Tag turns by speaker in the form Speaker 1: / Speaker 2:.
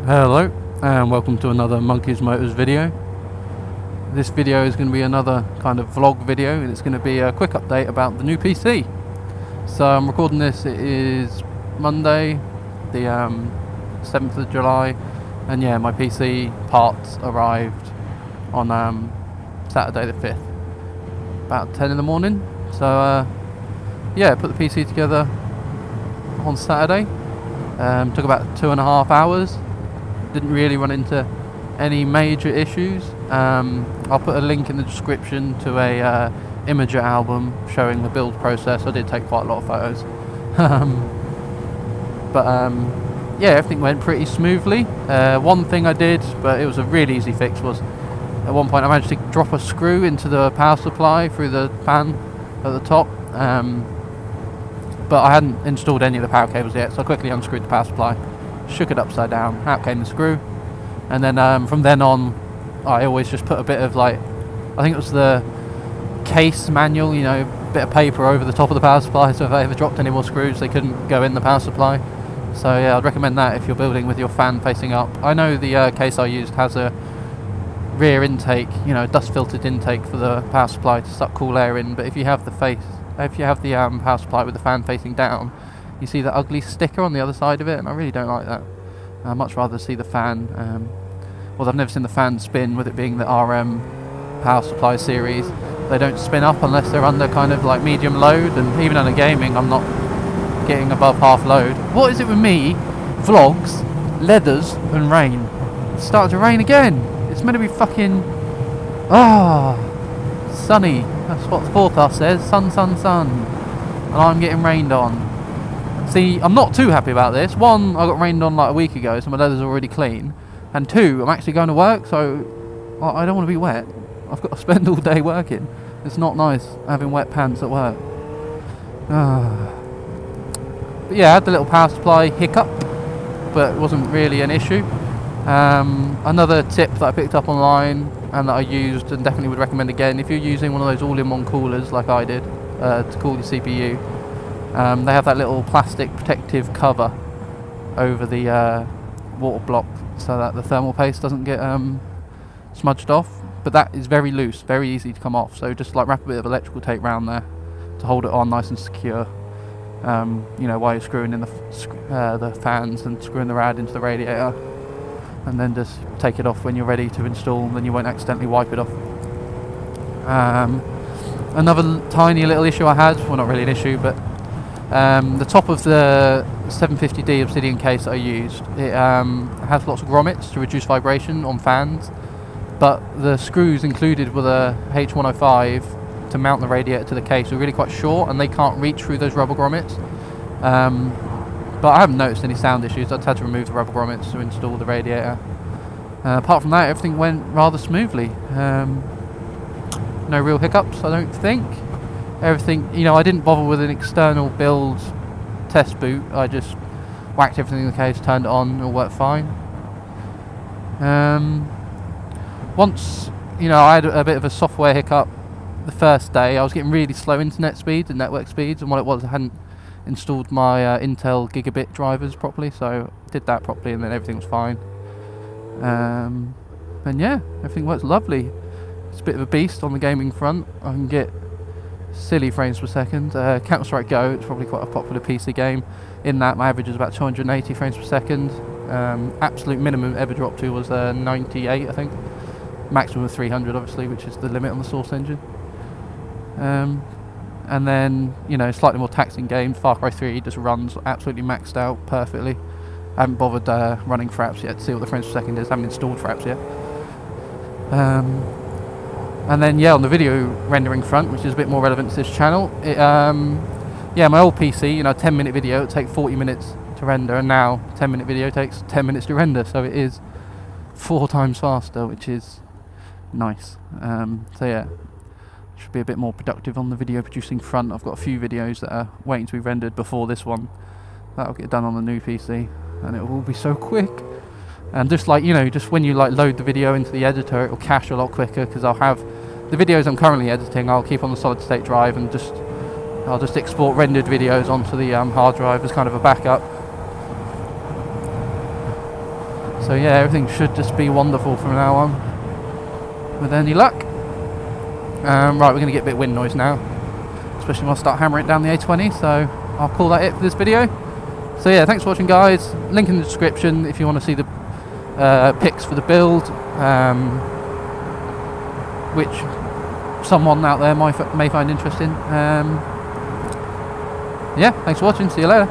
Speaker 1: Hello and welcome to another Monkeys Motors video. This video is going to be another kind of vlog video, and it's going to be a quick update about the new PC. So I'm recording this, it is Monday the 7th of July, and yeah, my PC parts arrived on Saturday the 5th about 10 in the morning. So yeah, put the PC together on Saturday. Took about 2.5 hours. Didn't really run into any major issues. I'll put a link in the description to a Imager album showing the build process. I did take quite a lot of photos. Yeah, everything went pretty smoothly. One thing I did, but it was a really easy fix, was at one point I managed to drop a screw into the power supply through the fan at the top. But I hadn't installed any of the power cables yet, so I quickly unscrewed the power supply, shook it upside down, out came the screw, and then from then on I always just put a bit of, like, I think it was the case manual, you know, bit of paper over the top of the power supply, so if I ever dropped any more screws they couldn't go in the power supply. So yeah, I'd recommend that if you're building with your fan facing up. I know the case I used has a rear intake, you know, dust filtered intake for the power supply to suck cool air in, but if you have the power supply with the fan facing down, you see the ugly sticker on the other side of it, and I really don't like that. I'd much rather see the fan. Well, I've never seen the fan spin, with it being the RM power supply series. They don't spin up unless they're under kind of like medium load, and even under gaming I'm not getting above half load. What is it with me, vlogs, leathers and rain? It's starting to rain again. It's meant to be fucking sunny. That's what the forecast says. Sun, sun, sun. And I'm getting rained on. See, I'm not too happy about this. One, I got rained on like a week ago, so my leather's already clean. And two, I'm actually going to work, so I don't want to be wet. I've got to spend all day working. It's not nice having wet pants at work. But yeah, I had the little power supply hiccup, but it wasn't really an issue. Another tip that I picked up online and that I used and definitely would recommend again, if you're using one of those all-in-one coolers like I did to cool your CPU, they have that little plastic protective cover over the water block so that the thermal paste doesn't get smudged off, but that is very loose, very easy to come off, so just like wrap a bit of electrical tape around there to hold it on nice and secure, you know, while you're screwing in the fans and screwing the rad into the radiator, and then just take it off when you're ready to install, and then you won't accidentally wipe it off. Another tiny little issue I had, well, not really an issue, but the top of the 750D Obsidian case that I used, it has lots of grommets to reduce vibration on fans, but the screws included with a H105 to mount the radiator to the case are really quite short, and they can't reach through those rubber grommets. But I haven't noticed any sound issues. I just had to remove the rubber grommets to install the radiator. Apart from that, everything went rather smoothly. No real hiccups, I don't think. Everything, you know, I didn't bother with an external build test boot. I just whacked everything in the case, turned it on, and it all worked fine. Once, you know, I had a bit of a software hiccup the first day. I was getting really slow internet speeds and network speeds, and what it was, I hadn't installed my Intel gigabit drivers properly, so I did that properly, and then everything was fine. And yeah, everything works lovely. It's a bit of a beast on the gaming front. I can get silly frames per second. Counter-Strike Go, it's probably quite a popular PC game. In that, my average is about 280 frames per second. Absolute minimum ever dropped to was 98, I think. Maximum of 300, obviously, which is the limit on the Source engine. And then, you know, slightly more taxing games. Far Cry 3 just runs absolutely maxed out perfectly. I haven't bothered running Fraps yet to see what the frames per second is. I haven't installed Fraps yet. And then, yeah, on the video rendering front, which is a bit more relevant to this channel, yeah, my old PC, you know, 10-minute video would take 40 minutes to render, and now 10-minute video takes 10 minutes to render, so it is 4 times faster, which is nice. So yeah, should be a bit more productive on the video producing front. I've got a few videos that are waiting to be rendered before this one. That'll get done on the new PC, and it will be so quick. And just like, you know, just when you like load the video into the editor, it will cache a lot quicker, because I'll have the videos I'm currently editing, I'll keep on the solid state drive, and I'll just export rendered videos onto the hard drive as kind of a backup. So yeah, everything should just be wonderful from now on, with any luck. Right, we're going to get a bit of wind noise now, especially when I start hammering down the A20, so I'll call that it for this video. So yeah, thanks for watching, guys. Link in the description if you want to see the pics for the build, which someone out there may find interesting. Yeah, thanks for watching, see you later.